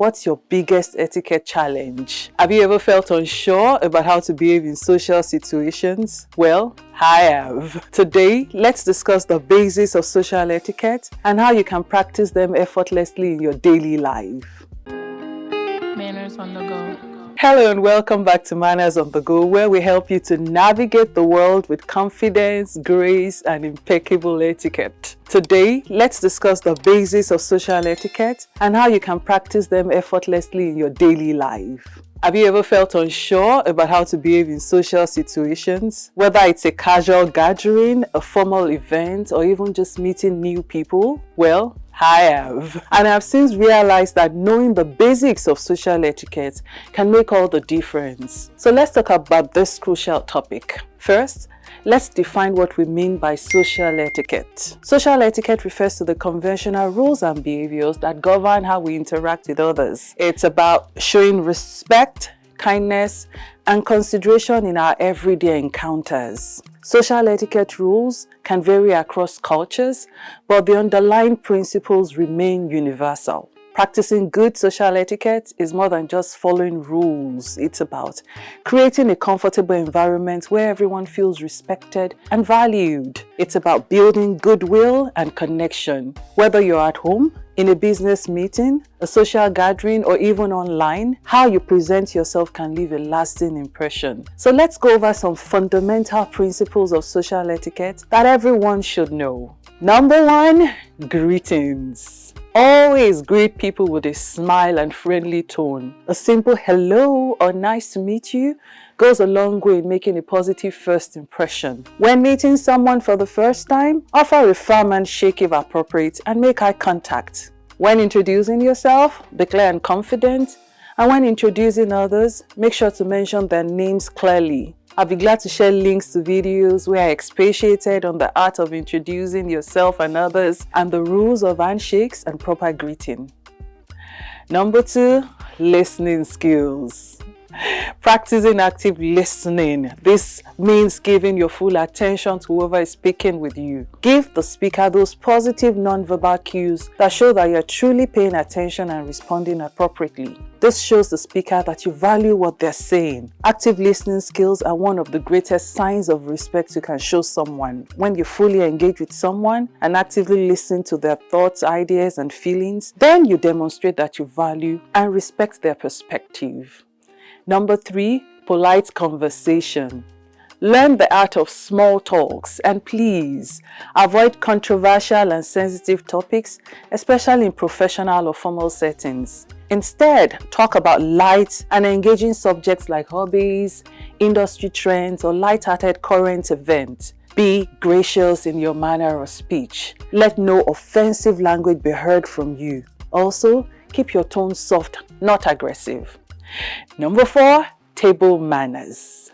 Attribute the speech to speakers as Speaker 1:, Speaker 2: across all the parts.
Speaker 1: what's your biggest etiquette challenge? Have you ever felt unsure about how to behave in social situations? Well, I have. Today, let's discuss the basics of social etiquette and how you can practice them effortlessly in your daily life.
Speaker 2: Manners on the go.
Speaker 1: Hello and welcome back to Manners on the Go, where we help you to navigate the world with confidence, grace, and impeccable etiquette. Today, let's discuss the basics of social etiquette and how you can practice them effortlessly in your daily life. Have you ever felt unsure about how to behave in social situations? Whether it's a casual gathering, a formal event, or even just meeting new people? Well, I have. And I've since realized that knowing the basics of social etiquette can make all the difference. So let's talk about this crucial topic. First, let's define what we mean by social etiquette. Social etiquette refers to the conventional rules and behaviors that govern how we interact with others. It's about showing respect, kindness, and consideration in our everyday encounters. Social etiquette rules can vary across cultures, but the underlying principles remain universal. Practicing good social etiquette is more than just following rules. It's about creating a comfortable environment where everyone feels respected and valued. It's about building goodwill and connection. Whether you're at home, in a business meeting, a social gathering, or even online, how you present yourself can leave a lasting impression. So let's go over some fundamental principles of social etiquette that everyone should know. Number 1, greetings. Always greet people with a smile and friendly tone. A simple hello or nice to meet you goes a long way in making a positive first impression. When meeting someone for the first time, offer a firm handshake if appropriate and make eye contact. When introducing yourself, be clear and confident. And when introducing others, make sure to mention their names clearly. I'll be glad to share links to videos where I expatiated on the art of introducing yourself and others and the rules of handshakes and proper greeting. Number 2, listening skills. Practicing active listening. This means giving your full attention to whoever is speaking with you. Give the speaker those positive non-verbal cues that show that you're truly paying attention and responding appropriately. This shows the speaker that you value what they're saying. Active listening skills are one of the greatest signs of respect you can show someone. When you fully engage with someone and actively listen to their thoughts, ideas, and feelings, then you demonstrate that you value and respect their perspective. Number 3, polite conversation. Learn the art of small talks and please avoid controversial and sensitive topics, especially in professional or formal settings. Instead, talk about light and engaging subjects like hobbies, industry trends, or light-hearted current events. Be gracious in your manner of speech. Let no offensive language be heard from you. Also, keep your tone soft, not aggressive. Number 4, table manners.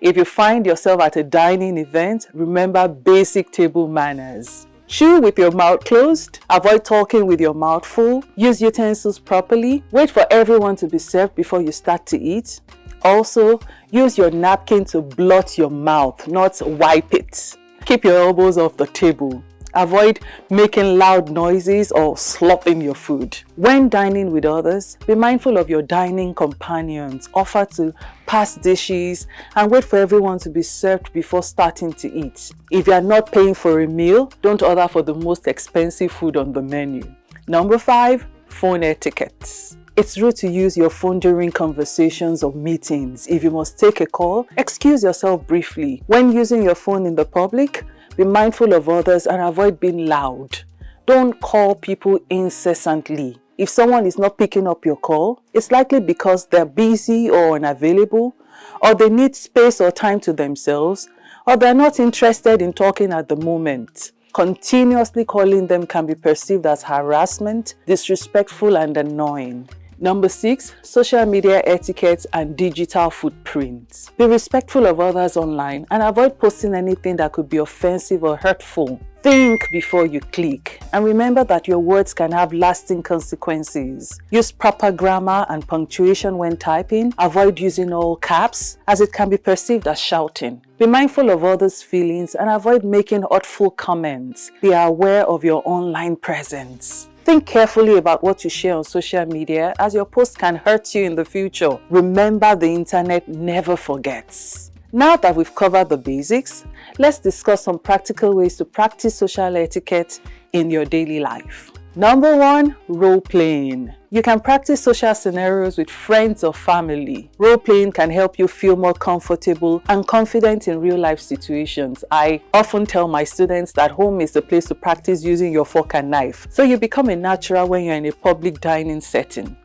Speaker 1: If you find yourself at a dining event, remember basic table manners. Chew with your mouth closed, avoid talking with your mouth full, use utensils properly, wait for everyone to be served before you start to eat. Also, use your napkin to blot your mouth, not wipe it. Keep your elbows off the table. Avoid making loud noises or slopping your food. When dining with others, be mindful of your dining companions. Offer to pass dishes and wait for everyone to be served before starting to eat. If you are not paying for a meal, don't order for the most expensive food on the menu. Number 5, phone etiquette. It's rude to use your phone during conversations or meetings. If you must take a call, excuse yourself briefly. When using your phone in the public, be mindful of others and avoid being loud. Don't call people incessantly. If someone is not picking up your call, it's likely because they're busy or unavailable, or they need space or time to themselves, or they're not interested in talking at the moment. Continuously calling them can be perceived as harassment, disrespectful, and annoying. Number 6, social media etiquette and digital footprints. Be respectful of others online and avoid posting anything that could be offensive or hurtful. Think before you click, and remember that your words can have lasting consequences. Use proper grammar and punctuation when typing. Avoid using all caps, as it can be perceived as shouting. Be mindful of others' feelings and avoid making hurtful comments. Be aware of your online presence. Think carefully about what you share on social media, as your post can hurt you in the future. Remember, the internet never forgets. Now that we've covered the basics, let's discuss some practical ways to practice social etiquette in your daily life. Number 1, role-playing. You can practice social scenarios with friends or family. Role-playing can help you feel more comfortable and confident in real-life situations. I often tell my students that home is the place to practice using your fork and knife, so you become a natural when you're in a public dining setting.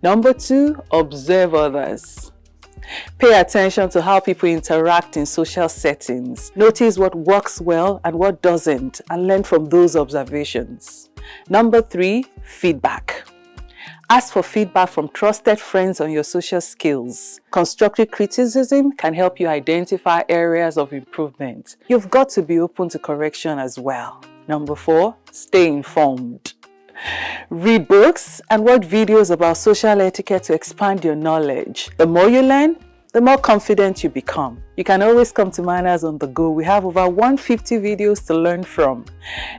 Speaker 1: Number 2, observe others. Pay attention to how people interact in social settings. Notice what works well and what doesn't, and learn from those observations. Number 3, feedback. Ask for feedback from trusted friends on your social skills. Constructive criticism can help you identify areas of improvement. You've got to be open to correction as well. Number 4, stay informed. Read books and watch videos about social etiquette to expand your knowledge. The more you learn, the more confident you become. You can always come to Manners on the Go. We have over 150 videos to learn from.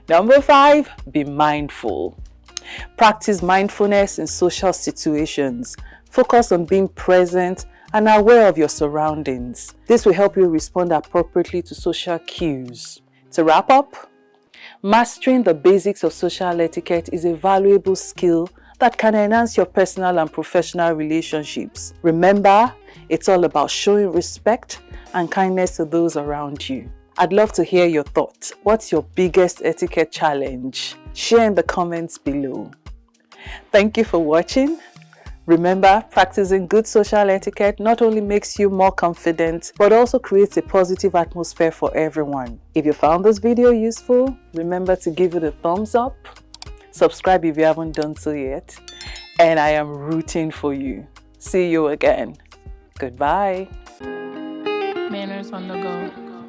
Speaker 1: Number 5, be mindful. Practice mindfulness in social situations. Focus on being present and aware of your surroundings. This will help you respond appropriately to social cues. To wrap up, mastering the basics of social etiquette is a valuable skill that can enhance your personal and professional relationships. Remember, it's all about showing respect and kindness to those around you. I'd love to hear your thoughts. What's your biggest etiquette challenge? Share in the comments below. Thank you for watching. Remember, practicing good social etiquette not only makes you more confident, but also creates a positive atmosphere for everyone. If you found this video useful, remember to give it a thumbs up. Subscribe if you haven't done so yet. And I am rooting for you. See you again. Goodbye.
Speaker 2: Manners on the Go.